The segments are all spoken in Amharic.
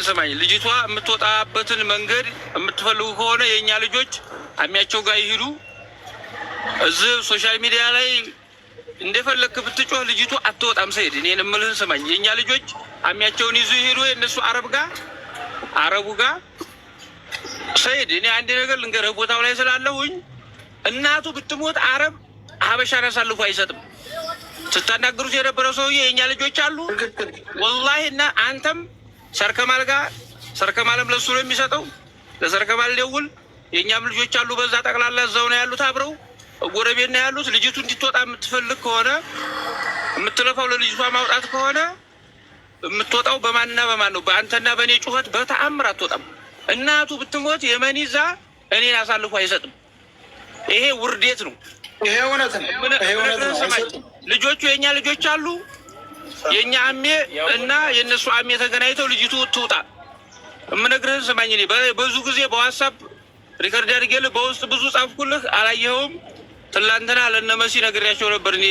ሰማኝ ልጅቷ የምትወጣበትን መንገድ የምትፈልጉ ከሆነ የእኛ ልጆች አሚያቸው ጋር ይሄዱ። እዚህ ሶሻል ሚዲያ ላይ እንደፈለክ ብትጮህ ልጅቷ አትወጣም። ሰይድ እኔን እምልህን ሰማኝ። የእኛ ልጆች አሚያቸውን ይዙ ይሄዱ። የእነሱ አረቡ ጋር ሰይድ እኔ አንድ ነገር ልንገርህ፣ ቦታው ላይ ስላለሁኝ እናቱ ብትሞት አረብ ሀበሻን አሳልፎ አይሰጥም። ስታናግሩት የነበረው ሰውዬ የእኛ ልጆች አሉ ወላሂ። እና አንተም ሰርከማልም ለሱ ነው የሚሰጠው። ለሰርከማል ደውል። የእኛም ልጆች አሉ በዛ ጠቅላላ እዛው ነው ያሉት፣ አብረው ጎረቤት ነው ያሉት። ልጅቱ እንድትወጣ የምትፈልግ ከሆነ የምትለፋው ለልጅቷ ማውጣት ከሆነ የምትወጣው በማንና በማን ነው? በአንተና በእኔ ጩኸት በተአምር አትወጣም። እናቱ ብትሞት የመን ይዛ እኔን አሳልፎ አይሰጥም። ይሄ ውርዴት ነው። ይሄ እውነት ነው። ልጆቹ የእኛ ልጆች አሉ። የእኛ አሜ እና የእነሱ አሜ ተገናኝተው ልጅቱ ትውጣ። የምነግርህን ስማኝ። እኔ ብዙ ጊዜ በዋትሳፕ ሪከርድ አድርጌልህ በውስጥ ብዙ ጻፍኩልህ፣ አላየኸውም። ትላንትና ለእነ መሲ ነግሬያቸው ነበር። እኔ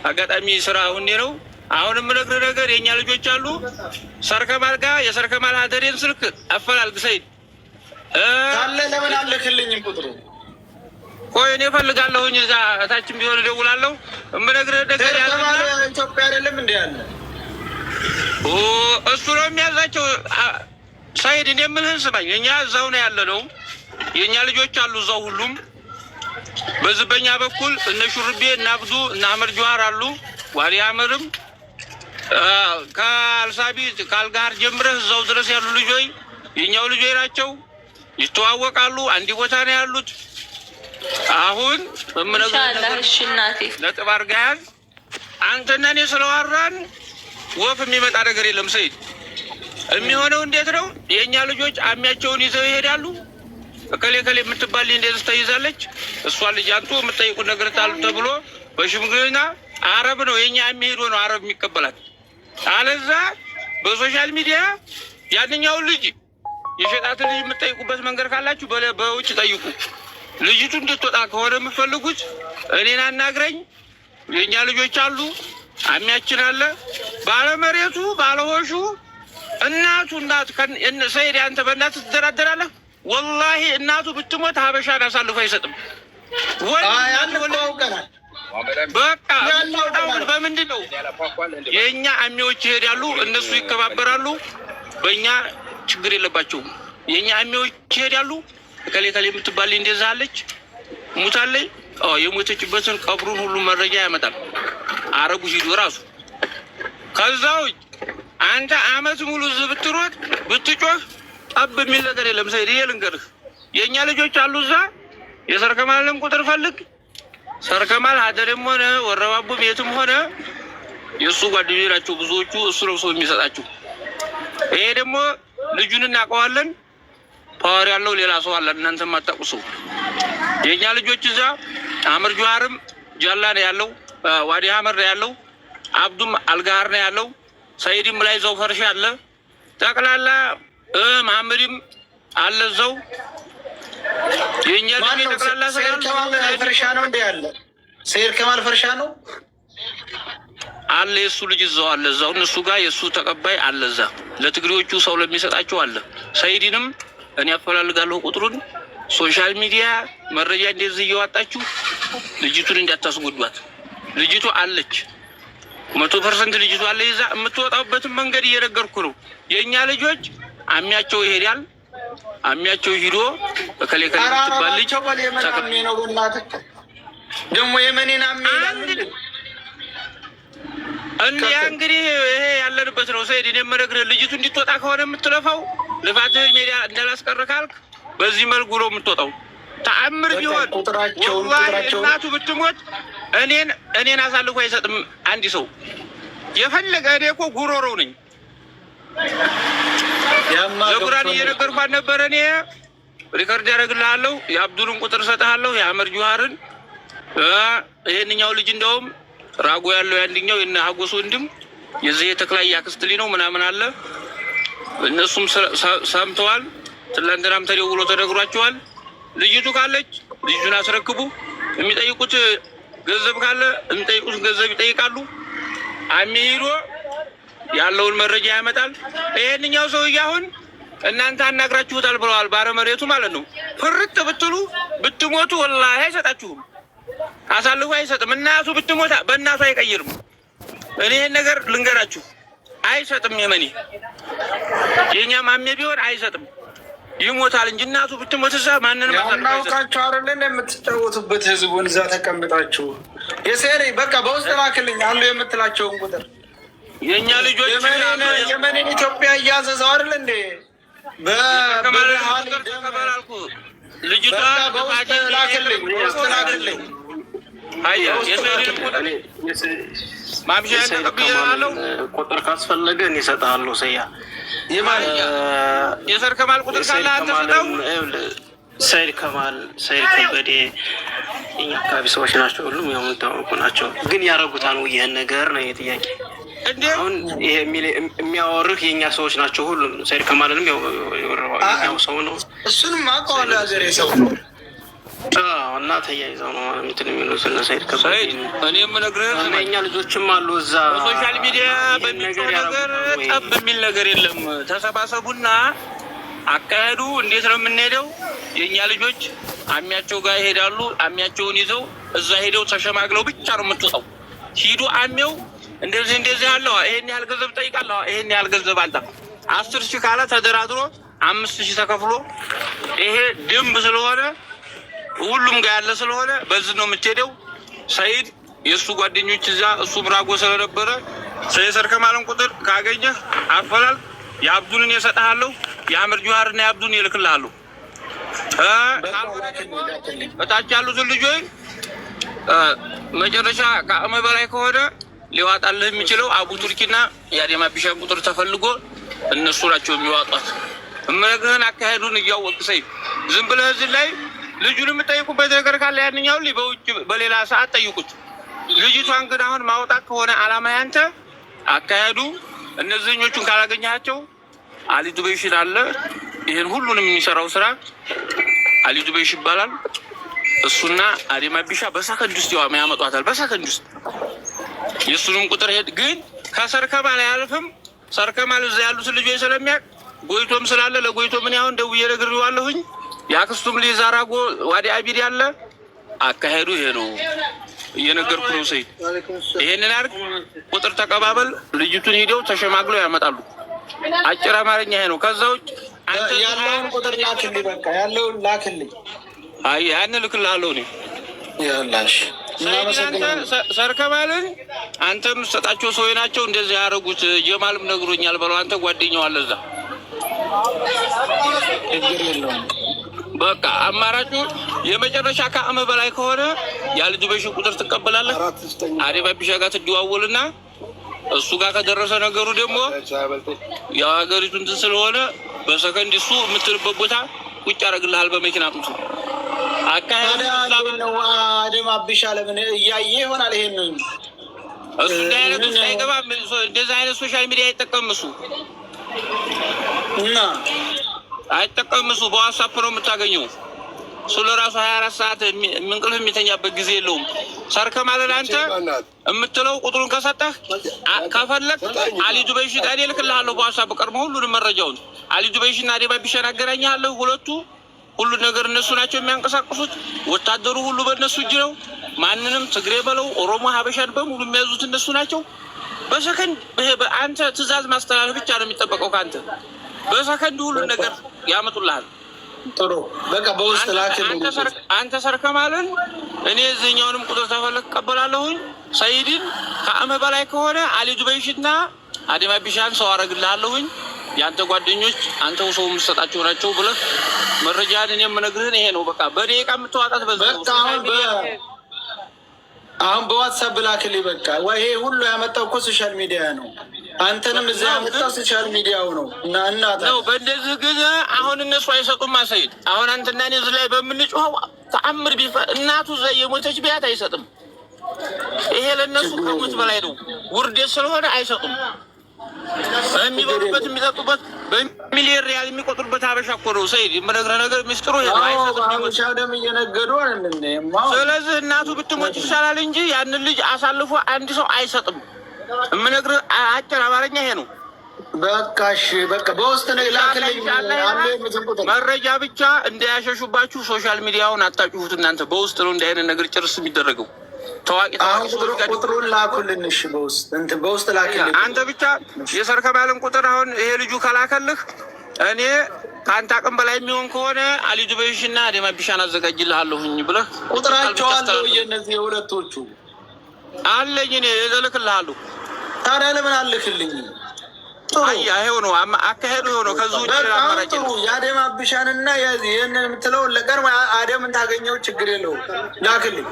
አጋጣሚ ስራ ሁኔ ነው። አሁን የምነግርህ ነገር የእኛ ልጆች አሉ። ሰርከማል ጋር የሰርከማል ሀደሬን ስልክ አፈላልግ ሰይድ ካለ ለምን አልክልኝም ቁጥሩ? ቆይ እኔ እፈልጋለሁኝ። እዛ እታችን ቢሆን እደውላለሁ። የምነግርህ ነገር ኢትዮጵያ አይደለም እንዲ ያለ እሱ ነው የሚያዛቸው። ሰይድ እኔ የምልህን ስማኝ። እኛ እዛው ነው ያለ ነው። የእኛ ልጆች አሉ እዛው ሁሉም። በዚህ በኛ በኩል እነ ሹርቤ እነ አብዱ እነ አህመድ ጀዋር አሉ። ዋሪ አመርም ከአልሳቢ ከአልጋር ጀምረህ እዛው ድረስ ያሉ ልጆች የኛው ልጆች ናቸው። ይተዋወቃሉ። አንድ ቦታ ነው ያሉት። አሁን ነጥብ አድርገህ ያዝ። አንተና እኔ ስለዋራን ወፍ የሚመጣ ነገር የለም ሰይድ። የሚሆነው እንዴት ነው? የእኛ ልጆች አሚያቸውን ይዘው ይሄዳሉ። እከሌ ከሌ የምትባል እንዴት ተይዛለች? እሷ ልጅ አንቱ የምትጠይቁት ነገር ታሉ ተብሎ በሽምግልና አረብ ነው የእኛ የሚሄዱ ነው አረብ የሚቀበላት። አለዛ በሶሻል ሚዲያ ያንኛውን ልጅ የሸጣትን ልጅ የምትጠይቁበት መንገድ ካላችሁ በውጭ ጠይቁ። ልጅቱ እንድትወጣ ከሆነ የምትፈልጉት እኔን አናግረኝ። የእኛ ልጆች አሉ፣ አሚያችን አለ። ባለመሬቱ ባለሆሹ እናቱ ሰይድ አንተ በእናት ትደራደራለህ። ወላሂ እናቱ ብትሞት ሀበሻን አሳልፎ አይሰጥም። በቃ በምንድን ነው የእኛ አሚዎች ይሄዳሉ፣ እነሱ ይከባበራሉ። በእኛ ችግር የለባቸውም። የእኛ አሚዎች ይሄዳሉ። ከሌ የምትባል እንደዛ አለች ሙታለች። የሞተችበትን ቀብሩን ሁሉ መረጃ ያመጣል አረቡ ሂዶ ራሱ። ከዛው አንተ አመት ሙሉ እዚህ ብትሮጥ ብትጮህ ጠብ የሚል ነገር የለም። ሰይድ ልንገርህ፣ የእኛ ልጆች አሉ እዛ። የሰርከማልን ቁጥር ፈልግ። ሰርከማል ሀደሬም ሆነ ወረባቡም የትም ሆነ የእሱ ጓደኞች ናቸው ብዙዎቹ። እሱ ነው ሰው የሚሰጣቸው። ይሄ ደግሞ ልጁን እናውቀዋለን። ፓወር ያለው ሌላ ሰው አለ፣ እናንተ የማታውቁ ሰው። የእኛ ልጆች እዛ አህመድ ጀዋርም ጃላ ነው ያለው፣ ዋዲ ሀመር ነው ያለው፣ አብዱም አልጋር ነው ያለው፣ ሰይድም ላይ ዘው ፈርሻ አለ፣ ጠቅላላ መሐመድም አለ እዛው። የእኛ ልጅ ጠቅላላ ፈርሻ ነው እንደ ያለ ሰይድ ከማል ፈርሻ ነው አለ። የእሱ ልጅ እዛው አለ እዛው እነሱ ጋር የእሱ ተቀባይ አለ እዛ። ለትግሬዎቹ ሰው ለሚሰጣቸው አለ። ሰይድንም እኔ አፈላልጋለሁ ቁጥሩን። ሶሻል ሚዲያ መረጃ እንደዚህ እየዋጣችሁ ልጅቱን እንዳታስጎዷት። ልጅቱ አለች 100% ልጅቱ አለ። ይዛ የምትወጣበትን መንገድ እየነገርኩ ነው። የእኛ ልጆች አሚያቸው ይሄዳል። አሚያቸው ሂዶ ከሌ የምትባል ልጅ ደግሞ የመኔና እንግዲህ ይሄ ያለንበት ነው። ሰይድ እኔ የምነግርህ ልጅቱ እንድትወጣ ከሆነ የምትለፋው ልፋትህን ሜዳ እንዳላስቀር ካልክ በዚህ መልኩ ነው የምትወጣው። ተአምር ቢሆን ወላሂ እናቱ ብትሞት እኔን አሳልፎ አይሰጥም አንድ ሰው የፈለገ። እኔ እኮ ጉሮሮው ነኝ። ለቁራን እየነገርኳት ነበረ። እኔ ሪከርድ ያደረግልሃለሁ። የአብዱልን ቁጥር ሰጥሃለሁ፣ የአህመድ ጁሃርን። ይሄንኛው ልጅ እንደውም ራጎ ያለው ያንድኛው የነ ሀጎስ ወንድም የዚህ የተክላይ ያክስትሊ ነው ምናምን አለ። እነሱም ሰምተዋል። ትላንትናም ተደውሎ ተነግሯቸዋል። ልጅቱ ካለች ልጅቱን አስረክቡ። የሚጠይቁት ገንዘብ ካለ የሚጠይቁት ገንዘብ ይጠይቃሉ። አሚሂዶ ያለውን መረጃ ያመጣል። ይሄንኛው ሰውዬ አሁን እናንተ አናግራችሁታል ብለዋል፣ ባለመሬቱ ማለት ነው። ፍርጥ ብትሉ ብትሞቱ ወላሂ አይሰጣችሁም፣ አሳልፎ አይሰጥም። እናቱ ብትሞታ በእናቱ አይቀይርም። እኔ ይህን ነገር ልንገራችሁ፣ አይሰጥም። የመኔ የእኛ ማሜ ቢሆን አይሰጥም፣ ይሞታል እንጂ እናቱ ብትሞት እዛ ማንንም እናውቃችሁ አይደለን የምትጫወቱበት ህዝቡን እዛ ተቀምጣችሁ የሴሪ በቃ በውስጥ ላክልኝ አሉ የምትላቸውን ቁጥር የእኛ ልጆች የመኔን ኢትዮጵያ እያዘዘው አይደል እንዴ? በበልኩ ልጅቷ ላክልኝ በውስጥ ላክልኝ። ማምሻ ተቀብያለሁ። ቁጥር ካስፈለገ እኔ እሰጥሃለሁ። ሰያ የሰር ከማል ቁጥር ካለ አንተ ስጠው። ሰይድ ከማል፣ ሰይድ ከበዴ የኛ አካባቢ ሰዎች ናቸው። ሁሉም ያው የሚታወቁ ናቸው። ግን ያደረጉታል ወይ ይህን ነገር ነው የጥያቄ። አሁን ይሄ የሚያወሩህ የኛ ሰዎች ናቸው። ሁሉም ሰይድ ከማልንም ያው ሰው ነው። እሱንም አውቀዋለሁ ሀገሬ ሰው እና ተያይዘው ነው እንትን የሚሉት እነ ሰይድ ከበዴ። እኔ የምነግርህ የኛ ልጆችም አሉ እዛ በሶሻል ሚዲያ በሚጮህ ነገር ጠብ የሚል ነገር የለም። ተሰባሰቡና አካሄዱ እንዴት ነው የምንሄደው? የእኛ ልጆች አሚያቸው ጋር ይሄዳሉ። አሚያቸውን ይዘው እዛ ሄደው ተሸማግለው ብቻ ነው የምትወጣው። ሂዱ አሚው እንደዚህ አለው፣ ይሄን ያህል ገንዘብ ጠይቃለሁ፣ ይሄን ያህል ገንዘብ አለ። 10,000 ካለ ተደራድሮ 5,000 ተከፍሎ ይሄ ደንብ ስለሆነ ሁሉም ጋር ያለ ስለሆነ በዚህ ነው የምትሄደው። ሰይድ የእሱ ጓደኞች እዛ እሱ ምራጎ ስለነበረ ሰይሰር ከማልን ቁጥር ካገኘህ አፈላል የአብዱንን የሰጠሃለሁ፣ የአምር ጁሃርና የአብዱን ይልክልሃለሁ። በታች ያሉትን ልጆች መጨረሻ ከአመ በላይ ከሆነ ሊዋጣልህ የሚችለው አቡ ቱርኪና የአዴማ ቢሻን ቁጥር ተፈልጎ እነሱ ናቸው የሚዋጧት። እምነግርህን አካሄዱን እያወቅ ሰይድ ዝም ብለህ እዚህ ላይ ልጁን የምጠይቁበት ነገር ካለ ያንኛው በውጭ በሌላ ሰዓት ጠይቁት። ልጅቷን ግን አሁን ማውጣት ከሆነ አላማ ያንተ አካሄዱ እነዚህኞቹን ካላገኛቸው አሊ ዱበይሽን አለ። ይህን ሁሉንም የሚሰራው ስራ አሊ ዱበይሽ ይባላል። እሱና አዴማ ቢሻ በሰከንድ ውስጥ ያመጧታል። በሰከንድ ውስጥ የእሱንም ቁጥር ሄድ ግን ከሰርከማል አያልፍም። ሰርከማል እዛ ያሉትን ልጆች ስለሚያውቅ ጎይቶም ስላለ ለጎይቶ ምን ያሁን ደውዬ ነግሬዋለሁኝ። የአክስቱም ልጅ ዛራጎ ዋዲ አቢድ ያለ አካሄዱ ይሄ ነው እየነገርኩ ነው። ሰይድ ይሄንን አድርግ፣ ቁጥር ተቀባበል። ልጅቱን ሂደው ተሸማግለው ያመጣሉ። አጭር አማርኛ ይሄ ነው። ከዛ ውጭ ያለውን ቁጥር ላክልኝ፣ በቃ ያለውን ላክልኝ። አይ ያን ልክልሃለሁ እኔ ያላሽ ሰርከማልን አንተ የምትሰጣቸው ሰው ናቸው እንደዚህ ያደረጉት። ጀማልም ነግሮኛል በለው። አንተ ጓደኛው አለ እዛ። ችግር የለውም። በቃ አማራጩ የመጨረሻ ከአመ በላይ ከሆነ ያልጁ በሽ ቁጥር ትቀበላለህ። አዴማ ቢሻ ጋር ትደዋወልና እሱ ጋር ከደረሰ ነገሩ ደግሞ ያው ሀገሪቱ እንትን ስለሆነ በሰከንድ እሱ የምትልበት ቦታ ቁጭ ያደርግልሃል በመኪና አምጡ። አዴማ ቢሻ ለምን እያየ ይሆናል? ይሄንን እሱ እንዳይነት ውስጥ አይገባም። እንደዚህ አይነት ሶሻል ሚዲያ አይጠቀምም እሱ እና አይጠቀምም እሱ በዋትሳፕ ነው የምታገኘው። እሱ ለራሱ 24 ሰዓት እንቅልፍ የሚተኛበት ጊዜ የለውም። ሰርከማልን አንተ የምትለው ቁጥሩን ከሰጠህ ከፈለግ አሊ ዱበይሽ ጋር እልክልሃለሁ በዋትሳፕ ቀድሞ ሁሉንም መረጃውን። አሊ ዱበይሽና አዴማ ቢሻን አገናኝሃለሁ። ሁሉ ነገር እነሱ ናቸው የሚያንቀሳቅሱት። ወታደሩ ሁሉ በእነሱ እጅ ነው። ማንንም ትግሬ በለው ኦሮሞ፣ ሀበሻን በሙሉ የሚያዙት እነሱ ናቸው። በሰከንድ አንተ ትዕዛዝ ማስተላለፍ ብቻ ነው የሚጠበቀው ከአንተ። በሰከንድ ሁሉ ነገር ያመጡልሃል። ጥሩ በቃ በውስጥ ላክልኝ። አንተ ሰርከማልን እኔ እዚህኛውንም ቁጥር ተፈለግ እቀበላለሁኝ። ሰይድን ከአመ በላይ ከሆነ አሊ ዱበይሽና አዴማ ቢሻን ሰው አረግልሃለሁኝ። የአንተ ጓደኞች አንተው ሰው የምትሰጣቸው ናቸው ብለህ መረጃን እኔ የምነግርህን ይሄ ነው። በቃ በደቂቃ የምትዋጣት በዛ አሁን በዋትሳፕ ላክልኝ። በቃ ይሄ ሁሉ ያመጣው እኮ ሶሻል ሚዲያ ነው። አንተንም እዛ ያመጣው ሶሻል ሚዲያው ነው። እና ነው በእንደዚህ ጊዜ አሁን እነሱ አይሰጡም። ማሰይድ አሁን አንተና እኔ እዚህ ላይ በምንጮኸው ተአምር እናቱ እዛ የሞተች ቢያት አይሰጥም። ይሄ ለእነሱ ከሞት በላይ ነው። ውርደት ስለሆነ አይሰጡም። የሚበሉበት የሚጠጡበት በሚሊዮን ሪያል የሚቆጥሩበት ሀበሻ እኮ ነው። ሰይድ የምነግርህ ነገር ሚስጥሩ ሀበሻ ደም እየነገዱ አይደል? ስለዚህ እናቱ ብትሞት ይሻላል እንጂ ያንን ልጅ አሳልፎ አንድ ሰው አይሰጥም። የምነግርህ አጭር አማርኛ ይሄ ነው። በቃ እሺ፣ በቃ በውስጥ ነው ላክልኝ። መረጃ ብቻ እንዳያሸሹባችሁ ሶሻል ሚዲያውን አታጭሁት እናንተ። በውስጥ ነው እንዲህ አይነት ነገር ጭርስ የሚደረገው። ታዋቂ ቁጥሩን ላኩልን። እሺ፣ በውስጥ ላክልኝ። አንተ ብቻ የሰርከማልን ቁጥር አሁን ይሄ ልጁ ከላከልህ እኔ ከአንተ አቅም በላይ የሚሆን ከሆነ አሊ ዱበይሽና አደም አቢሻን አዘጋጅልሃለሁኝ ብለህ ቁጥራቸው አለው። የእነዚህ የሁለቶቹ አለኝ እኔ እልክልሃለሁ። ታዲያ ለምን አልክልኝ? ይሄው ነው አካሄዱ። ይሄው ነው። ከዚህ ውጭ አማራጭ ነው። የአደም አቢሻንና ይህንን የምትለውን ለቀርሞ አደምን ታገኘው ችግር የለውም። ላክልኝ።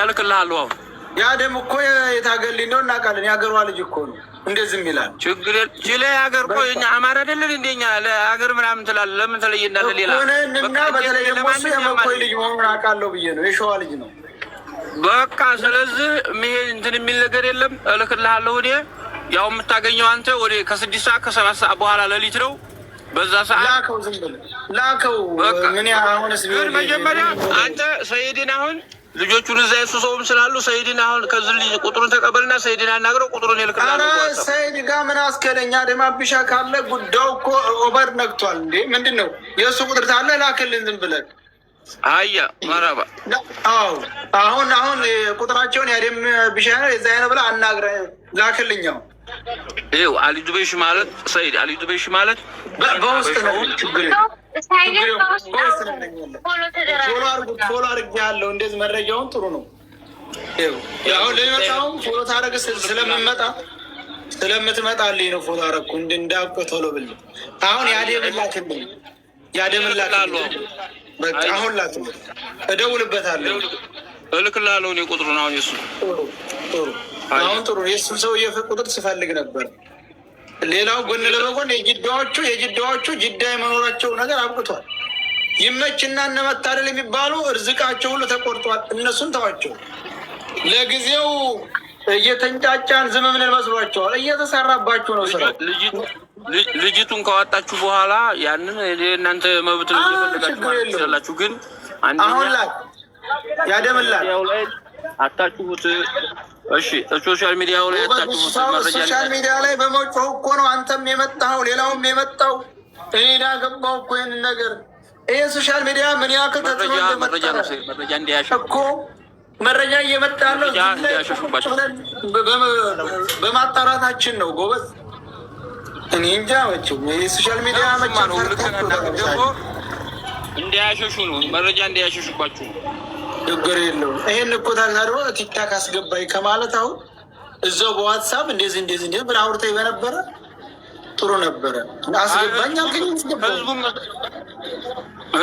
እልክልሃለሁ። አሁን የአደም እኮ የታገልኝ ነው እናውቃለን። የሀገሯ ልጅ እኮ ነው። እንደዚህም ይላል። ችግር ችለ ሀገር እኮ የኛ አማራ አይደለን እንደኛ ለሀገር ምናምን ትላለህ። ለምን ተለየ እንዳለ ሌላ እና በተለይ ደግሞ እሱ የመኮይ ልጅ መሆኑን አውቃለሁ ብዬ ነው። የሸዋ ልጅ ነው። በቃ ስለዚህ መሄድ እንትን የሚል ነገር የለም። እልክልሃለሁ። እኔ ያው የምታገኘው አንተ ወደ ከ6 ሰዓት ከ7 ሰዓት በኋላ ሌሊት ነው። በዛ ሰዓት ላከው፣ ዝም ብለህ ላከው። ምን አሁንስ ግን መጀመሪያ አንተ ሰይድን አሁን ልጆቹን እዛ የሱ ሰውም ስላሉ ሰይድን አሁን ከዚህ ልጅ ቁጥሩን ተቀበልና ሰይድን አናግረው ቁጥሩን ይልክልሃለሁ። ሰይድ ጋር ምን አስከለኛ? አደም አቢሻ ካለ ጉዳዩ እኮ ኦቨር ነግቷል እንዴ! ምንድን ነው የእሱ ቁጥር ታለ ላክልን ዝም ብለን። አያ መራባ አዎ፣ አሁን ቁጥራቸውን የአደም አቢሻ ነው የዛ አይነ ብለህ አናግረህ ላክልኛው። ይኸው አሊ ዱበይሽ ማለት ሰይድ አሊ ዱበይሽ ማለት በውስጥ ነው። ችግር ፎሎ አድርጌ ያለው እንደዚህ መረጃውን ጥሩ ነው። አሁን ለሚመጣውም ፎሎ ታደረግ ስለምትመጣልኝ ነው ፎሎ አደረግኩ እንዳውቅ ቶሎ ብል። አሁን ያደምላክልኝ በቃ አሁን ላክልኝ፣ እደውልበታለሁ፣ እልክልሃለሁ እኔ ቁጥሩን። አሁን የሱ አሁን ጥሩ የሱ ሰውዬ ቁጥር ስፈልግ ነበር። ሌላው ጎን ለጎን የጅዳዎቹ ጅዳ የመኖራቸው ነገር አብቅቷል። ይመችና እነመታደል የሚባሉ እርዝቃቸው ሁሉ ተቆርጧል። እነሱን ተዋቸው። ለጊዜው እየተንጫጫን ዝም ምን መስሏቸዋል። እየተሰራባችሁ ነው ስራ። ልጅቱን ካወጣችሁ በኋላ ያንን እናንተ መብት ይችላላችሁ። ግን አሁን ላይ ያደምላል አታችሁት። እሺ ሶሻል ሚዲያው ላይ አታችሁት። ሶሻል ሚዲያ ላይ በመጮህ እኮ ነው አንተም የመጣኸው ሌላውም የመጣው። እኔ ዳገባው እኮ ይህንን ነገር። ይህ ሶሻል ሚዲያ ምን ያክል ተጽዕኖ እንደመጣ እኮ መረጃ እየመጣ ያለው በማጣራታችን ነው ጎበዝ። እኔ እንጃ መቼም የሶሻል ሚዲያ ደግሞ እንዲያሸሹ ነው፣ መረጃ እንዲያሸሹባችሁ ነው። ችግር የለውም። ይሄን እኮ ታድሮ ቲክታክ አስገባኝ ከማለት አሁን እዛው በዋትሳፕ እንደዚህ ብር አውርተኝ በነበረ ጥሩ ነበረ። አስገባኝ አልከኝ።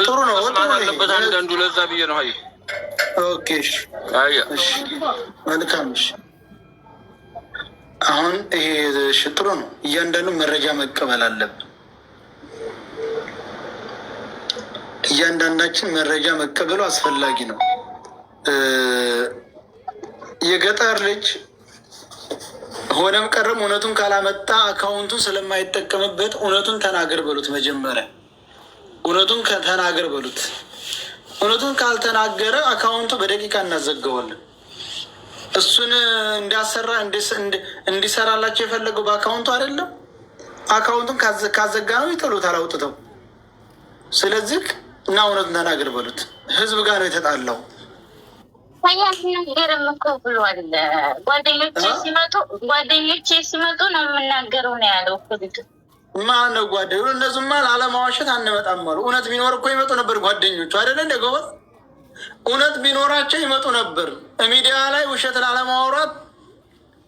ጥሩ ነው አለበት አንዳንዱ ለዛ ብዬ ነው። አይ ኦኬ እሺ መልካም እሺ። አሁን ይሄ ጥሩ ነው። እያንዳንዱ መረጃ መቀበል አለብን። እያንዳንዳችን መረጃ መቀበሉ አስፈላጊ ነው። የገጠር ልጅ ሆነም ቀረም እውነቱን ካላመጣ አካውንቱ ስለማይጠቀምበት እውነቱን ተናገር በሉት። መጀመሪያ እውነቱን ተናገር በሉት። እውነቱን ካልተናገረ አካውንቱ በደቂቃ እናዘገዋለን። እሱን እንዲያሰራ እንዲሰራላቸው የፈለገው በአካውንቱ አይደለም። አካውንቱን ካዘጋ ነው ይጥሉታል አውጥተው። ስለዚህ እና እውነቱን ተናገር በሉት። ህዝብ ጋር ነው የተጣላው። ነገርም እኮ ብሏል። ጓደኞቼ ሲመጡ ነው የምናገረው ነው ያለው እኮ ልጁ። ማነው ጓደኞ? እነሱማ ላለማዋሸት አንመጣም አሉ። እውነት ቢኖር እኮ ይመጡ ነበር ጓደኞቹ አይደለ እንደ ጎበዝ። እውነት ቢኖራቸው ይመጡ ነበር። ሚዲያ ላይ ውሸት ላለማውራት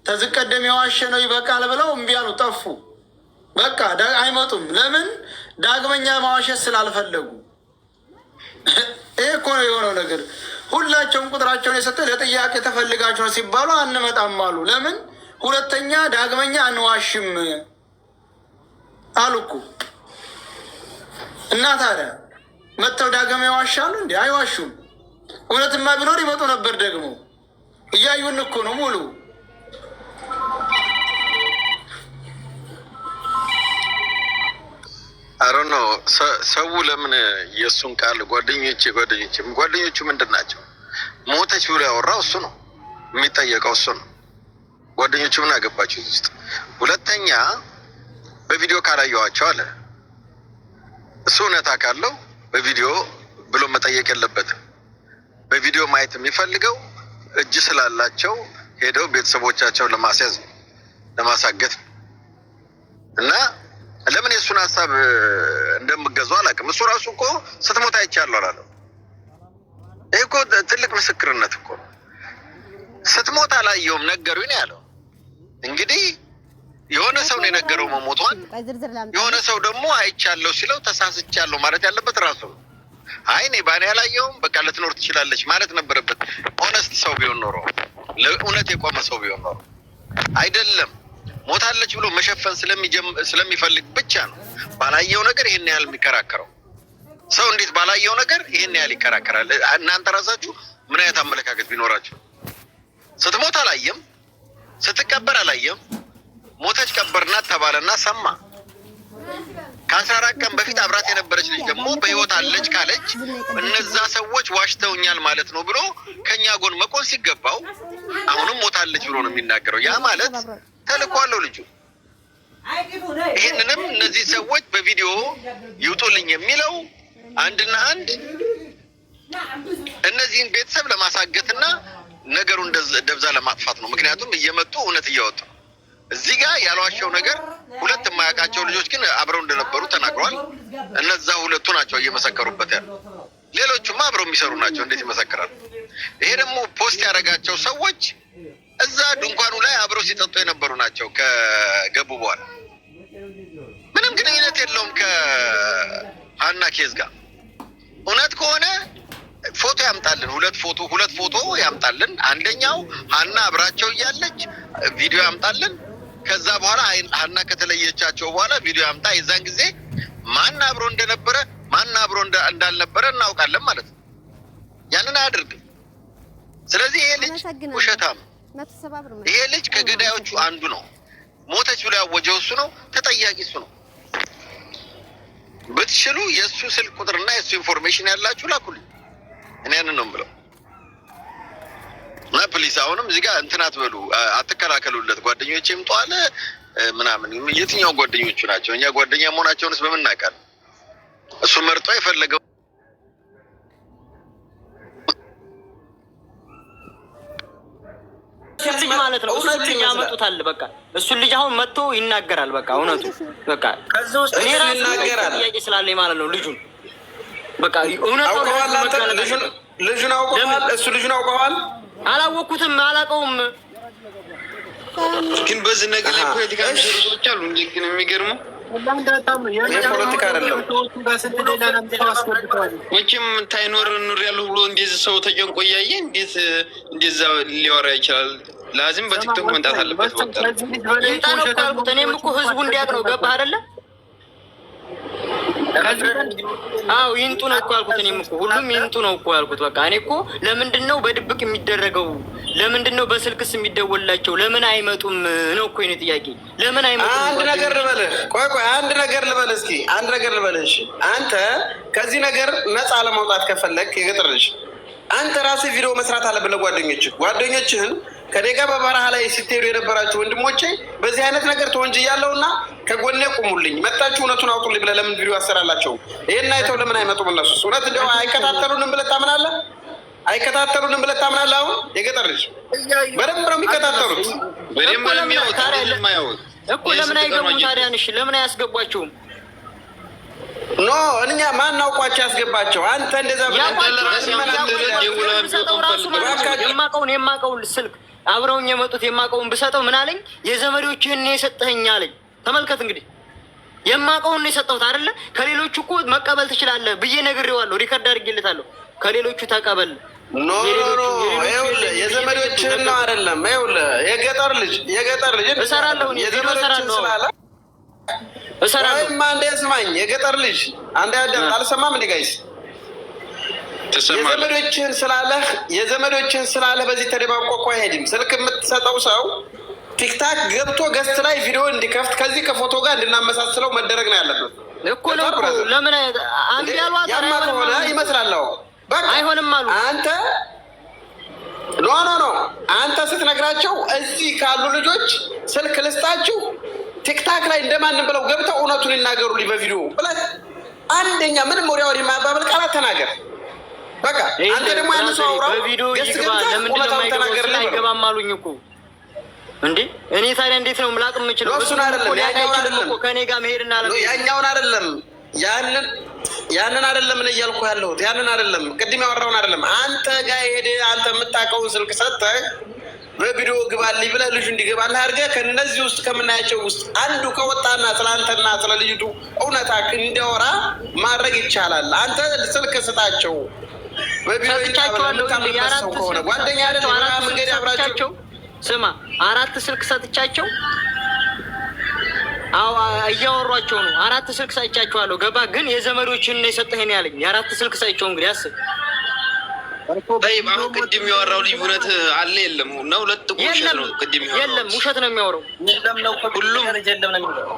ተዝቀደም የዋሸ ነው ይበቃል ብለው እምቢ አሉ፣ ጠፉ። በቃ አይመጡም። ለምን? ዳግመኛ ማዋሸት ስላልፈለጉ። ይህ እኮ ነው የሆነው ነገር። ሁላቸውም ቁጥራቸውን የሰጠ ለጥያቄ ተፈልጋቸው ሲባሉ አንመጣም አሉ። ለምን? ሁለተኛ ዳግመኛ አንዋሽም አሉ እኮ። እና ታዲያ መጥተው ዳግም ይዋሻሉ እንዴ? አይዋሹም። እውነትማ ቢኖር ይመጡ ነበር። ደግሞ እያዩን እኮ ነው ሙሉ። አሮ ነው ሰው ለምን የእሱን ቃል ጓደኞቹ ምንድን ናቸው? ሞተች ብሎ ያወራው እሱ ነው፣ የሚጠየቀው እሱ ነው። ጓደኞቹ ምን አገባቸው ውስጥ? ሁለተኛ በቪዲዮ ካላየዋቸው አለ እሱ እውነታ ካለው በቪዲዮ ብሎ መጠየቅ የለበትም። በቪዲዮ ማየት የሚፈልገው እጅ ስላላቸው ሄደው ቤተሰቦቻቸውን ለማስያዝ ለማሳገት እና ለምን የእሱን ሀሳብ እንደምገዙ አላውቅም። እሱ ራሱ እኮ ስትሞት አይቻለሁ አላለም። ይህ እኮ ትልቅ ምስክርነት እኮ ስትሞት አላየውም ነገሩኝ ያለው። እንግዲህ የሆነ ሰው ነው የነገረው መሞቷን፣ የሆነ ሰው ደግሞ አይቻለሁ ሲለው ተሳስቻለሁ ማለት ያለበት ራሱ ነው። አይ እኔ ባኔ አላየውም በቃ ልትኖር ትችላለች ማለት ነበረበት። ኦነስት ሰው ቢሆን ኖሮ፣ ለእውነት የቆመ ሰው ቢሆን ኖሮ አይደለም። ሞታለች ብሎ መሸፈን ስለሚፈልግ ብቻ ነው ባላየው ነገር ይሄን ያህል የሚከራከረው። ሰው እንዴት ባላየው ነገር ይሄን ያህል ይከራከራል? እናንተ ራሳችሁ ምን አይነት አመለካከት ቢኖራችሁ? ስትሞት አላየም፣ ስትቀበር አላየም። ሞተች ቀበርናት ተባለና ሰማ። ከ14 ቀን በፊት አብራት የነበረች ልጅ ደግሞ በህይወት አለች ካለች እነዛ ሰዎች ዋሽተውኛል ማለት ነው ብሎ ከኛ ጎን መቆም ሲገባው አሁንም ሞታለች ብሎ ነው የሚናገረው። ያ ማለት ተልእኮ አለው ልጁ። ይህንንም እነዚህ ሰዎች በቪዲዮ ይውጡልኝ የሚለው አንድና አንድ እነዚህን ቤተሰብ ለማሳገትና ነገሩን ደብዛ ለማጥፋት ነው። ምክንያቱም እየመጡ እውነት እያወጡ እዚህ ጋር ያልዋሸው ነገር ሁለት የማያውቃቸው ልጆች ግን አብረው እንደነበሩ ተናግረዋል። እነዛ ሁለቱ ናቸው እየመሰከሩበት ያለው። ሌሎቹማ አብረው የሚሰሩ ናቸው። እንዴት ይመሰክራሉ? ይሄ ደግሞ ፖስት ያደረጋቸው ሰዎች እዛ ድንኳኑ ላይ አብረው ሲጠጡ የነበሩ ናቸው። ከገቡ በኋላ ምንም ግንኙነት የለውም ከሀና ኬዝ ጋር። እውነት ከሆነ ፎቶ ያምጣልን፣ ሁለት ፎቶ ያምጣልን። አንደኛው ሀና አብራቸው እያለች ቪዲዮ ያምጣልን። ከዛ በኋላ ሀና ከተለየቻቸው በኋላ ቪዲዮ ያምጣ። የዛን ጊዜ ማን አብሮ እንደነበረ ማን አብሮ እንዳልነበረ እናውቃለን ማለት ነው። ያንን አያደርግም። ስለዚህ ይሄ ልጅ ውሸታም፣ ይሄ ልጅ ከገዳዮቹ አንዱ ነው። ሞተች ብሎ ያወጀው እሱ ነው። ተጠያቂ እሱ ነው። ብትችሉ የእሱ ስልክ ቁጥርና የእሱ ኢንፎርሜሽን ያላችሁ ላኩልኝ። እኔ ያንን ነው የምለው። እና ፕሊስ አሁንም እዚህ ጋር እንትን አትበሉ፣ አትከላከሉለት። ጓደኞቼ ይምጧል ምናምን። የትኛው ጓደኞቹ ናቸው? እኛ ጓደኛ መሆናቸውንስ በምን እናውቃለን? እሱ መርጦ የፈለገው ልጅ ማለት ነው። እሱ ልጅ ያመጡታል። በቃ እሱ ልጅ አሁን መጥቶ ይናገራል። በቃ እውነቱ በቃ ከዛ ውስጥ እኔ ራሱ ይናገራል። ጥያቄ ስላለኝ ማለት ነው። ልጁን በቃ እውነቱ ልጁን አውቀዋል። እሱ ልጁን አውቀዋል። አላወቅኩትም፣ አላውቀውም። ግን በዚህ ነገር ላይ ፖለቲካ የሚሰሩ ሰዎች አሉ። እንዴ ግን የሚገርመው ፖለቲካ አይደለም። መቼም ታይኖር ኑር ያለው ብሎ እንደዚህ ሰው ተጨንቆ እያየ እንዴት እንደዛ ሊያወራ ይችላል? ላዚም በቲክቶክ መምጣት አለበት። ይጣለው ካልኩት እኔም እኮ ህዝቡ እንዲያውቅ ነው። ገባህ አይደለ? አዎ ይንጡ ነው እኮ ያልኩት። እኔም እኮ ሁሉም ይንጡ ነው እኮ ያልኩት። በቃ እኔ እኮ ለምንድን ነው በድብቅ የሚደረገው? ለምንድን ነው በስልክስ የሚደወላቸው? ለምን አይመጡም ነው እኮ የእኔ ጥያቄ። ለምን አይመጡም? አንድ ነገር ልበልህ። ቆይ አንድ ነገር ልበልህ። እስኪ አንድ ነገር ልበልህ። እሺ አንተ ከዚህ ነገር ነፃ ለማውጣት ከፈለግ የገጠር ልጅ አንተ ራስህ ቪዲዮ መስራት አለብህ ጓደኞችህን ከኔ ጋር በበረሃ ላይ ስትሄዱ የነበራችሁ ወንድሞቼ በዚህ አይነት ነገር ተወንጅያለሁ እና ከጎኔ ቁሙልኝ፣ መጣችሁ እውነቱን አውጡልኝ ብለህ ለምን ቪዲዮ አሰራላቸው? ይሄን አይተው ለምን አይመጡም? እነሱስ እውነት እንደው አይከታተሉንም ብለህ ታምናለህ? አይከታተሉንም ብለህ ታምናለህ? አሁን የገጠር ልጅ በደንብ ነው የሚከታተሉት። በደንብ ነው የሚያዩት እኮ። ለምን አይገቡም ታዲያ? እሺ ለምን አያስገቧቸውም? ኖ እኛ ማን አውቋቸው ያስገባቸው? አንተ እንደዛ የማውቀውን ስልክ አብረውኝ የመጡት የማውቀውን ብሰጠው ምን አለኝ? የዘመዶችህን የሰጠኸኝ አለኝ። ተመልከት እንግዲህ የማውቀውን ነው የሰጠሁት አይደለ? ከሌሎቹ እኮ መቀበል ትችላለህ ብዬ ነግሬዋለሁ። ሪከርድ አድርጌለታለሁ። ከሌሎቹ ተቀበል። ኖ ይኸውልህ የዘመዶችህን ነው አይደለም። ይኸውልህ የገጠር ልጅ እሰራለሁ ወይም አንዴ ስማኝ፣ የገጠር ልጅ አንዴ አዳምጥ። አልሰማም እንዴ ጋይስ? የዘመዶችህን ስላለህ በዚህ ተደባቆ እኮ አይሄድም። ስልክ የምትሰጠው ሰው ቲክታክ ገብቶ ገስት ላይ ቪዲዮ እንዲከፍት ከዚህ ከፎቶ ጋር እንድናመሳስለው መደረግ ነው ያለበት እኮ ነው። ለምን አንድ ያልዋጣ ያማ ከሆነ ይመስላል። በቃ አይሆንም አሉ። አንተ ኖ አንተ ስትነግራቸው እዚህ ካሉ ልጆች ስልክ ልስጣችሁ ቲክታክ ላይ እንደማንም ብለው ገብተው እውነቱን ይናገሩልኝ በቪዲዮ ብለህ አንደኛ ምንም ወዲያ ማባበል ቃላት ተናገር። በቃ አንተ ደግሞ ያን ሰው አውራው በቪዲዮ ይግባ። ለምን አይገባም አሉኝ እኮ እንዴ? እኔ ታዲያ እንዴት ነው ምላቅ የምችለው? እሱን አይደለም እኮ ከኔ ጋር መሄድና አለ ያኛውን አይደለም ያንን አይደለም ነው እያልኩ ያለሁት። ያንን አይደለም ቅድም ያወራውን አይደለም። አንተ ጋር ሄደህ አንተ የምታውቀውን ስልክ ሰጥተህ በቪዲዮ ግባልኝ ብለህ ልጁ እንዲገባልህ አድርገህ ከነዚህ ውስጥ ከምናያቸው ውስጥ አንዱ ከወጣና ስላንተና ስለ ልጅቱ እውነታ እንዲያወራ ማድረግ ይቻላል። አንተ ስልክ ስጣቸው በቪዲዮ ይቻላል። ጓደኛ አይደለም መንገድ አብራቸው ስማ 4 ስልክ ሰጥቻቸው እያወሯቸው ነው። 4 ስልክ ሰጥቻቸዋለሁ። ገባ ግን የዘመዶችን ነው የሰጠኸኝ ያለኝ። የ4 ስልክ ሰጥቻቸው እንግዲህ አስብ። አሁን ቅድም ያወራው ልጅ እውነት አለ የለም ነው? ሁለት ውሸት ነው። ቅድም ያወራው የለም ውሸት ነው የሚያወራው። ሁሉም የለም ነው የሚለው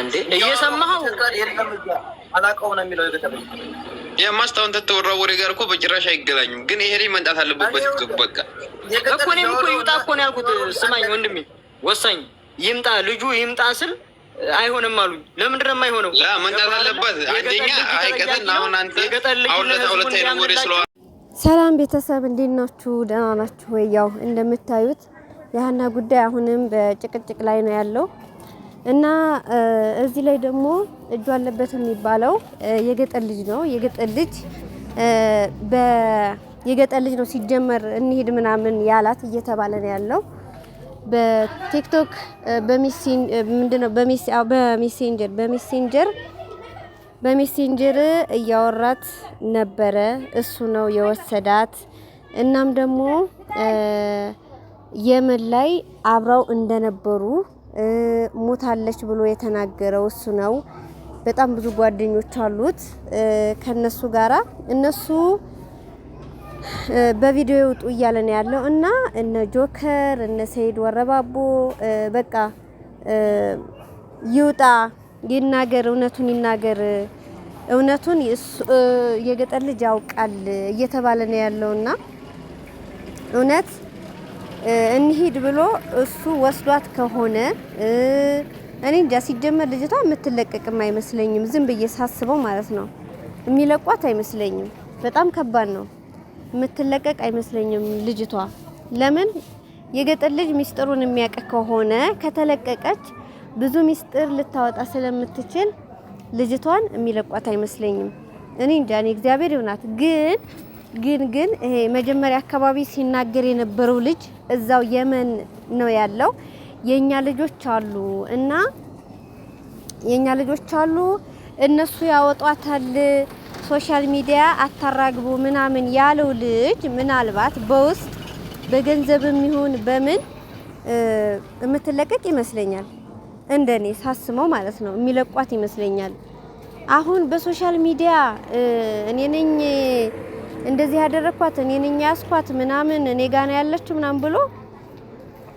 እንዴ? እየሰማኸው የለም አላውቀውም ነው የሚለው። የማስታወን ተተወራው ወሬ ጋር እኮ በጭራሽ አይገናኝም። ግን ይሄ ልጅ መንጣት አለበት። በቃ እኮ እኔም እኮ ይውጣ እኮ ነው ያልኩት። ስማኝ ወንድሜ ወሳኝ ይምጣ፣ ልጁ ይምጣ ስል አይሆንም አሉኝ። ለምንድን ነው የማይሆነው? መንጣት አለበት። አንደኛ አይቀተን አሁን አንተ ሁለተኛ ወሬ ስለዋ ሰላም ቤተሰብ እንዴት ናችሁ? ደህና ናችሁ ወይ? ያው እንደምታዩት የሀና ጉዳይ አሁንም በጭቅጭቅ ላይ ነው ያለው እና እዚህ ላይ ደግሞ እጁ አለበት የሚባለው የገጠር ልጅ ነው። የገጠር ልጅ ነው ሲጀመር እንሂድ ምናምን ያላት እየተባለ ነው ያለው። በቲክቶክ በሜሴንጀር እያወራት ነበረ። እሱ ነው የወሰዳት። እናም ደግሞ የመን ላይ አብረው እንደነበሩ ሞታለች ብሎ የተናገረው እሱ ነው። በጣም ብዙ ጓደኞች አሉት ከነሱ ጋራ እነሱ በቪዲዮ ይውጡ እያለ ነው ያለው እና እነ ጆከር እነ ሰይድ ወረባቦ በቃ ይውጣ ይናገር፣ እውነቱን ይናገር፣ እውነቱን የገጠር ልጅ ያውቃል እየተባለ ነው ያለውና እውነት እንሂድ ብሎ እሱ ወስዷት ከሆነ እኔ እንጃ። ሲጀመር ልጅቷ የምትለቀቅም አይመስለኝም። ዝም ብዬ ሳስበው ማለት ነው የሚለቋት አይመስለኝም። በጣም ከባድ ነው። የምትለቀቅ አይመስለኝም ልጅቷ። ለምን የገጠር ልጅ ሚስጥሩን የሚያውቅ ከሆነ ከተለቀቀች ብዙ ሚስጥር ልታወጣ ስለምትችል ልጅቷን የሚለቋት አይመስለኝም። እኔ እንጃ። እኔ እግዚአብሔር ይሁናት። ግን ይሄ መጀመሪያ አካባቢ ሲናገር የነበረው ልጅ እዛው የመን ነው ያለው። የኛ ልጆች አሉ እነሱ ያወጧታል ሶሻል ሚዲያ አታራግቡ ምናምን ያለው ልጅ ምናልባት በውስጥ በገንዘብም ይሁን በምን የምትለቀቅ ይመስለኛል። እንደኔ ሳስመው ማለት ነው የሚለቋት ይመስለኛል። አሁን በሶሻል ሚዲያ እኔ ነኝ እንደዚህ ያደረኳት እኔ ነኝ ያስኳት ምናምን እኔ ጋር ነው ያለችው ምናምን ብሎ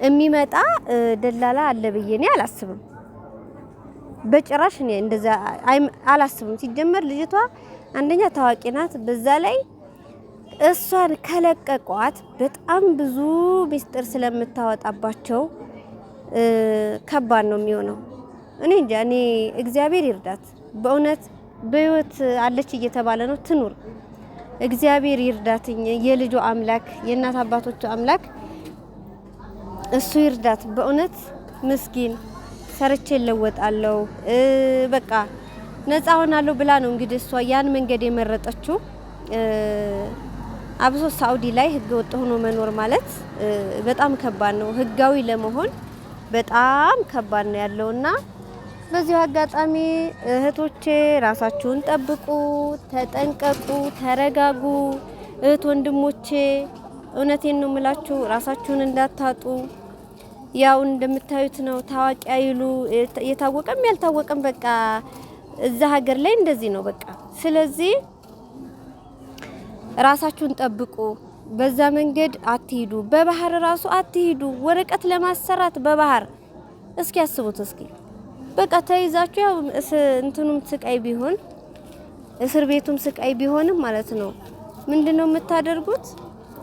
የሚመጣ ደላላ አለ ብዬ እኔ አላስብም። በጭራሽ እኔ እንደዛ አላስብም። ሲጀመር ልጅቷ አንደኛ ታዋቂ ናት። በዛ ላይ እሷን ከለቀቋት በጣም ብዙ ሚስጥር ስለምታወጣባቸው ከባድ ነው የሚሆነው። እኔ እንጃ። እኔ እግዚአብሔር ይርዳት በእውነት በህይወት አለች እየተባለ ነው ትኑር። እግዚአብሔር ይርዳትኝ። የልጇ አምላክ የእናት አባቶቹ አምላክ እሱ ይርዳት በእውነት። ምስኪን ሰርቼ ለወጣለሁ በቃ ነፃ ሆናለሁ ብላ ነው እንግዲህ እሷ ያን መንገድ የመረጠችው። አብሶ ሳኡዲ ላይ ህገ ወጥ ሆኖ መኖር ማለት በጣም ከባድ ነው። ህጋዊ ለመሆን በጣም ከባድ ነው ያለውና በዚህ አጋጣሚ እህቶቼ ራሳችሁን ጠብቁ፣ ተጠንቀቁ፣ ተረጋጉ። እህት ወንድሞቼ እውነቴን ነው የምላችሁ፣ ራሳችሁን እንዳታጡ። ያው እንደምታዩት ነው ታዋቂ አይሉ የታወቀም ያልታወቀም በቃ እዛ ሀገር ላይ እንደዚህ ነው በቃ። ስለዚህ ራሳችሁን ጠብቁ። በዛ መንገድ አትሂዱ። በባህር ራሱ አትሂዱ። ወረቀት ለማሰራት በባህር እስኪ ያስቡት እስኪ በቃ ተይዛችሁ ያው እንትኑም ስቃይ ቢሆን እስር ቤቱም ስቃይ ቢሆንም ማለት ነው ምንድነው የምታደርጉት?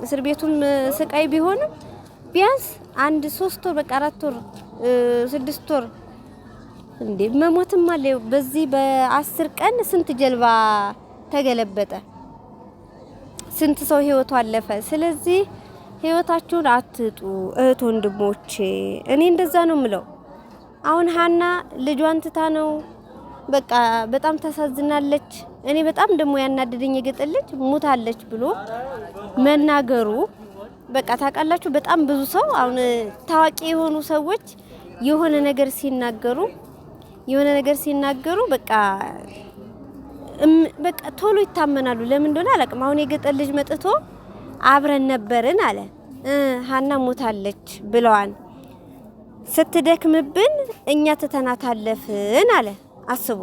እስር ቤቱም ስቃይ ቢሆንም ቢያንስ 1-3 ወር በቃ 4 ወር 6 ወር እንዴ መሞትም አለ። በዚህ በ10 ቀን ስንት ጀልባ ተገለበጠ፣ ስንት ሰው ህይወቱ አለፈ። ስለዚህ ህይወታችሁን አትጡ እህት ወንድሞቼ፣ እኔ እንደዛ ነው ምለው። አሁን ሀና ልጇን ትታ ነው በቃ በጣም ታሳዝናለች። እኔ በጣም ደግሞ ያናደደኝ የገጠር ልጅ ሞታለች ብሎ መናገሩ በቃ ታውቃላችሁ፣ በጣም ብዙ ሰው አሁን ታዋቂ የሆኑ ሰዎች የሆነ ነገር ሲናገሩ በቃ ቶሎ ይታመናሉ። ለምን እንደሆነ አላውቅም። አሁን የገጠር ልጅ መጥቶ አብረን ነበርን አለ ሀና ሞታለች ብለዋን ስትደክምብን እኛ ተተናታለፍን አለ። አስቡ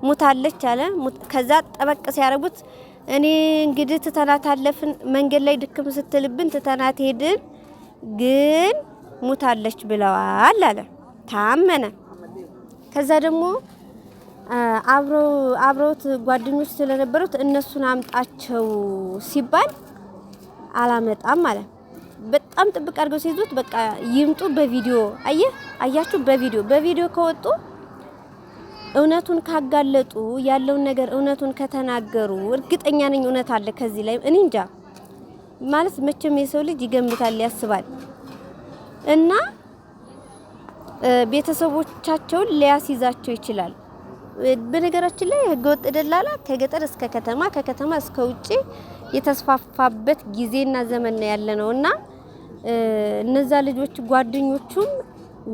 ሞታለች አለ። ከዛ ጠበቅ ሲያረጉት እኔ እንግዲህ ተተናታለፍን መንገድ ላይ ድክም ስትልብን ተተናት ሄድን ግን ሞታለች ብለዋል አለ። ታመነ። ከዛ ደግሞ አብረውት ጓደኞች ስለነበሩት እነሱን አምጣቸው ሲባል አላመጣም አለ። በጣም ጥብቅ አድርገው ሲይዙት በቃ ይምጡ በቪዲዮ አያችሁ፣ በቪዲዮ ከወጡ እውነቱን ካጋለጡ ያለውን ነገር እውነቱን ከተናገሩ እርግጠኛ ነኝ እውነት አለ ከዚህ ላይ። እኔ እንጃ ማለት መቼም የሰው ልጅ ይገምታል ያስባል። እና ቤተሰቦቻቸውን ሊያስይዛቸው ይችላል። በነገራችን ላይ ህገወጥ ደላላ ከገጠር እስከ ከተማ ከከተማ እስከ ውጪ የተስፋፋበት ጊዜና ዘመን ነው ያለነውና እነዛ ልጆች ጓደኞቹም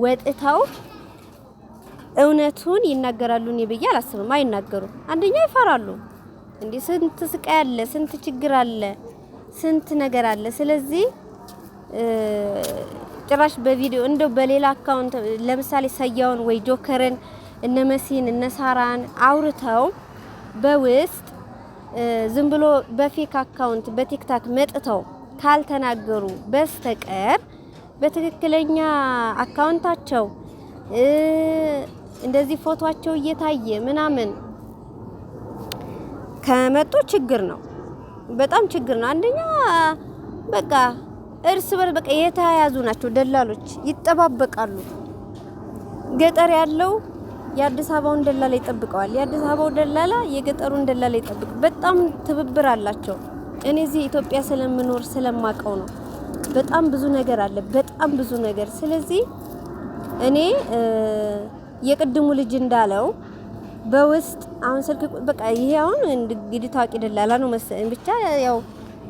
ወጥተው እውነቱን ይናገራሉ ነው ብዬ አላስብም። አይናገሩም። አንደኛ ይፈራሉ። እንዴ ስንት ስቃይ አለ፣ ስንት ችግር አለ፣ ስንት ነገር አለ። ስለዚህ ጭራሽ በቪዲዮ እንደው በሌላ አካውንት ለምሳሌ ሰያውን ወይ ጆከርን እነ መሲን እነ ሳራን አውርተው በውስጥ ዝም ብሎ በፌክ አካውንት በቲክታክ መጥተው ካልተናገሩ በስተቀር በትክክለኛ አካውንታቸው እንደዚህ ፎቶአቸው እየታየ ምናምን ከመጡ ችግር ነው፣ በጣም ችግር ነው። አንደኛ በቃ እርስ በርስ በቃ የተያያዙ ናቸው። ደላሎች ይጠባበቃሉ። ገጠር ያለው የአዲስ አበባውን ደላላ ይጠብቀዋል፣ የአዲስ አበባው ደላላ የገጠሩን ደላላ ይጠብቅ። በጣም ትብብር አላቸው። እኔ እዚህ ኢትዮጵያ ስለምኖር ስለማቀው ነው። በጣም ብዙ ነገር አለ፣ በጣም ብዙ ነገር። ስለዚህ እኔ የቅድሙ ልጅ እንዳለው በውስጥ አሁን ስልክ በቃ ይሄ አሁን እንግዲህ ታዋቂ ደላላ ነው መሰለኝ፣ ብቻ ያው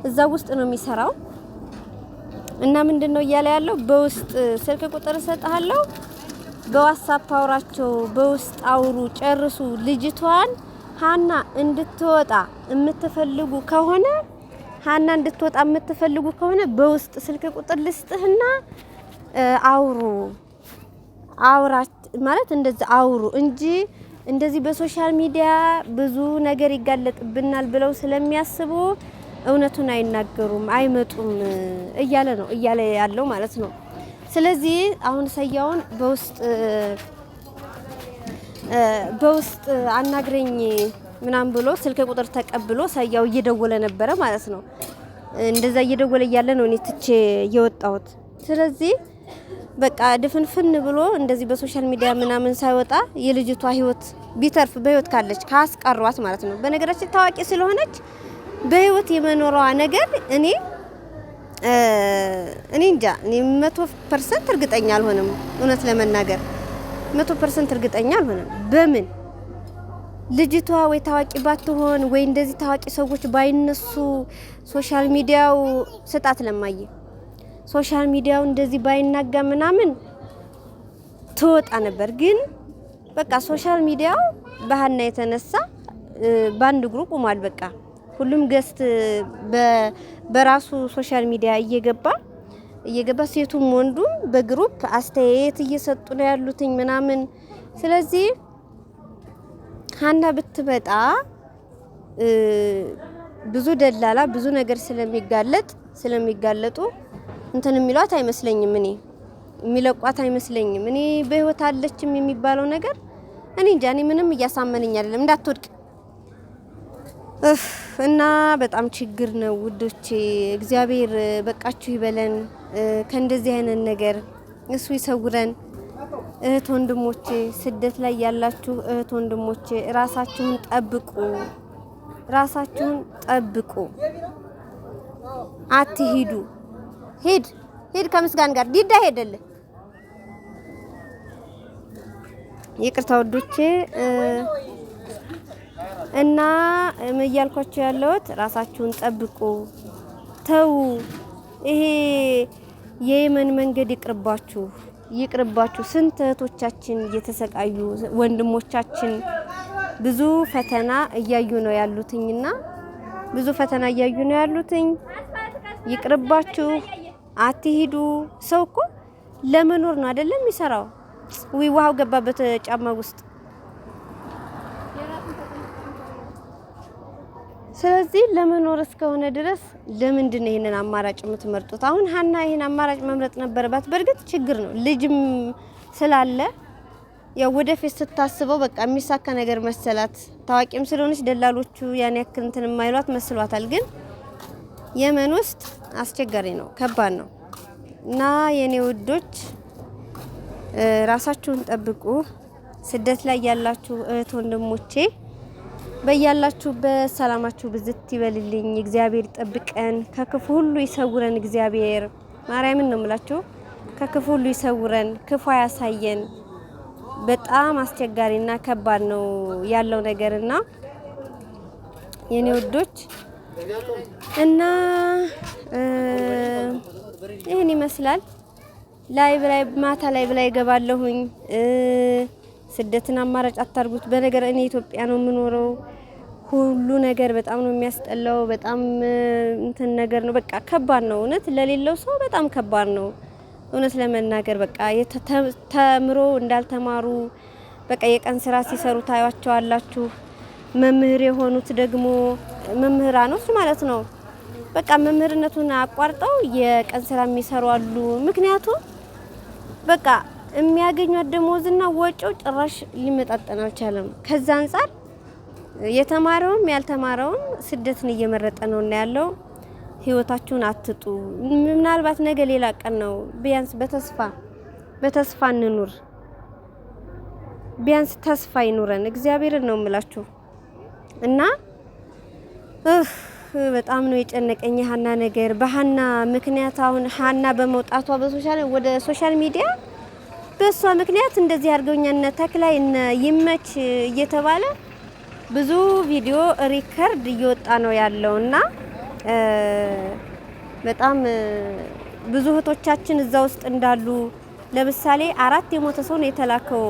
እዛ ውስጥ ነው የሚሰራው። እና ምንድነው እያለ ያለው በውስጥ ስልክ ቁጥር እሰጥሃለሁ፣ በዋትስአፕ አውራቸው፣ በውስጥ አውሩ፣ ጨርሱ። ልጅቷን ሀና እንድትወጣ የምትፈልጉ ከሆነ በውስጥ ስልክ ቁጥር ልስጥህና አውራት ማለት እንደዚህ አውሩ እንጂ እንደዚህ በሶሻል ሚዲያ ብዙ ነገር ይጋለጥብናል ብለው ስለሚያስቡ እውነቱን አይናገሩም፣ አይመጡም እያለ ያለው ማለት ነው። ስለዚህ አሁን ሰያውን በውስጥ አናግረኝ ምናምን ብሎ ስልክ ቁጥር ተቀብሎ ሰያው እየደወለ ነበረ ማለት ነው። እንደዛ እየደወለ እያለ ነው እኔ ትቼ የወጣሁት። ስለዚህ በቃ ድፍንፍን ብሎ እንደዚህ በሶሻል ሚዲያ ምናምን ሳይወጣ የልጅቷ ህይወት ቢተርፍ በህይወት ካለች ካስቀሯት ማለት ነው። በነገራችን ታዋቂ ስለሆነች በህይወት የመኖሯ ነገር እኔ እንጃ 100% እርግጠኛ አልሆንም። እውነት ለመናገር 100% እርግጠኛ አልሆንም። በምን ልጅቷ ወይ ታዋቂ ባትሆን ወይ እንደዚህ ታዋቂ ሰዎች ባይነሱ ሶሻል ሚዲያው ስጣት ለማየ ሶሻል ሚዲያው እንደዚህ ባይናጋ ምናምን ትወጣ ነበር። ግን በቃ ሶሻል ሚዲያው በሀና የተነሳ ባንድ ግሩፕ ቆሟል። በቃ ሁሉም ገስት በራሱ ሶሻል ሚዲያ እየገባ ሴቱም ወንዱም በግሩፕ አስተያየት እየሰጡ ነው ያሉትኝ ምናምን። ስለዚህ ሀና ብትመጣ ብዙ ደላላ ብዙ ነገር ስለሚጋለጡ እንትን የሚሏት አይመስለኝም። እኔ የሚለቋት አይመስለኝም። እኔ በህይወት አለችም የሚባለው ነገር እኔ እንጃ። እኔ ምንም እያሳመነኝ አይደለም። እንዳትወድቅ እና በጣም ችግር ነው ውዶቼ። እግዚአብሔር በቃችሁ ይበለን ከእንደዚህ አይነት ነገር እሱ ይሰውረን። እህት ወንድሞቼ፣ ስደት ላይ ያላችሁ እህት ወንድሞቼ ራሳችሁን ጠብቁ፣ ራሳችሁን ጠብቁ። አትሂዱ። ሂድ ከምስጋን ጋር ዲዳ ሄደለ። ይቅርታ ወዶቼ እና እያልኳችሁ ያለሁት ራሳችሁን ጠብቁ። ተው፣ ይሄ የየመን መንገድ ይቅርባችሁ። ስንት እህቶቻችን እየተሰቃዩ ወንድሞቻችን ብዙ ፈተና እያዩ ነው ያሉትኝ። ይቅርባችሁ፣ አትሂዱ። ሰው እኮ ለመኖር ነው አይደለም የሚሰራው። ውሃው ገባበት ጫማ ውስጥ። ስለዚህ ለመኖር እስከሆነ ድረስ ለምንድን ነው ይሄንን አማራጭ የምትመርጡት? አሁን ሀና ይሄን አማራጭ መምረጥ ነበረባት። በእርግጥ ችግር ነው፣ ልጅም ስላለ ያው ወደፊት ስታስበው በቃ የሚሳካ ነገር መሰላት። ታዋቂም ስለሆነች ደላሎቹ ያን ያክል እንትን የማይሏት መስሏታል። ግን የመን ውስጥ አስቸጋሪ ነው፣ ከባድ ነው። እና የኔ ውዶች ራሳችሁን ጠብቁ። ስደት ላይ ያላችሁ እህት ወንድሞቼ በያላችሁበት ሰላማችሁ ብዝት ይበልልኝ። እግዚአብሔር ይጠብቀን፣ ከክፉ ሁሉ ይሰውረን። እግዚአብሔር ማርያምን ነው የምላችሁ፣ ከክፉ ሁሉ ይሰውረን፣ ክፉ ያሳየን። በጣም አስቸጋሪና ከባድ ነው ያለው ነገርና የኔ ውዶች እና ይሄን ይመስላል። ማታ ላይ ገባለሁኝ። ስደትን አማራጭ አታርጉት። በነገር እኔ ኢትዮጵያ ነው የምኖረው። ሁሉ ነገር በጣም ነው የሚያስጠላው። በጣም እንትን ነገር ነው። በቃ ከባድ ነው እውነት፣ ለሌለው ሰው በጣም ከባድ ነው እውነት ለመናገር። በቃ ተምሮ እንዳልተማሩ በቃ የቀን ስራ ሲሰሩ ታያቸዋላችሁ። መምህር የሆኑት ደግሞ መምህራኖች ማለት ነው በቃ መምህርነቱን አቋርጠው የቀን ስራ የሚሰሩ አሉ። ምክንያቱም በቃ የሚያገኙት ደሞዝና ወጪው ጭራሽ ሊመጣጠን አልቻለም። ከዛ አንፃር የተማረውም ያልተማረውም ስደትን እየመረጠ ነው እና ያለው። ህይወታችሁን አትጡ። ምናልባት ነገ ሌላ ቀን ነው። ቢያንስ በተስፋ እንኑር። ቢያንስ ተስፋ ይኑረን። እግዚአብሔርን ነው የምላችሁ እና በጣም ነው የጨነቀኝ ሀና ነገር። በሀና ምክንያት አሁን ሀና በመውጣቷ ወደ ሶሻል ሚዲያ በሷ ምክንያት እንደዚህ አድርገውኛና ተክላይ እና ይመች እየተባለ ብዙ ቪዲዮ ሪከርድ እየወጣ ነው ያለውና በጣም ብዙ እህቶቻችን እዛ ውስጥ እንዳሉ ለምሳሌ 4 የሞተ ሰው ነው የተላከው።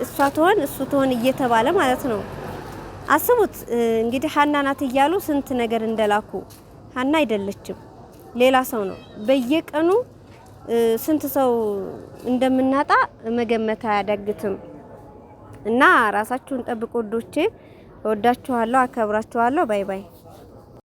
እሷ ትሆን እሱ ትሆን እየተባለ ማለት ነው። አስቡት እንግዲህ ሀና ናት እያሉ ስንት ነገር እንደላኩ። ሀና አይደለችም፣ ሌላ ሰው ነው። በየቀኑ ስንት ሰው እንደምናጣ መገመት አያዳግትም። እና ራሳችሁን ጠብቁ ወዶቼ። ወዳችኋለሁ፣ አከብራችኋለሁ። ባይ ባይ።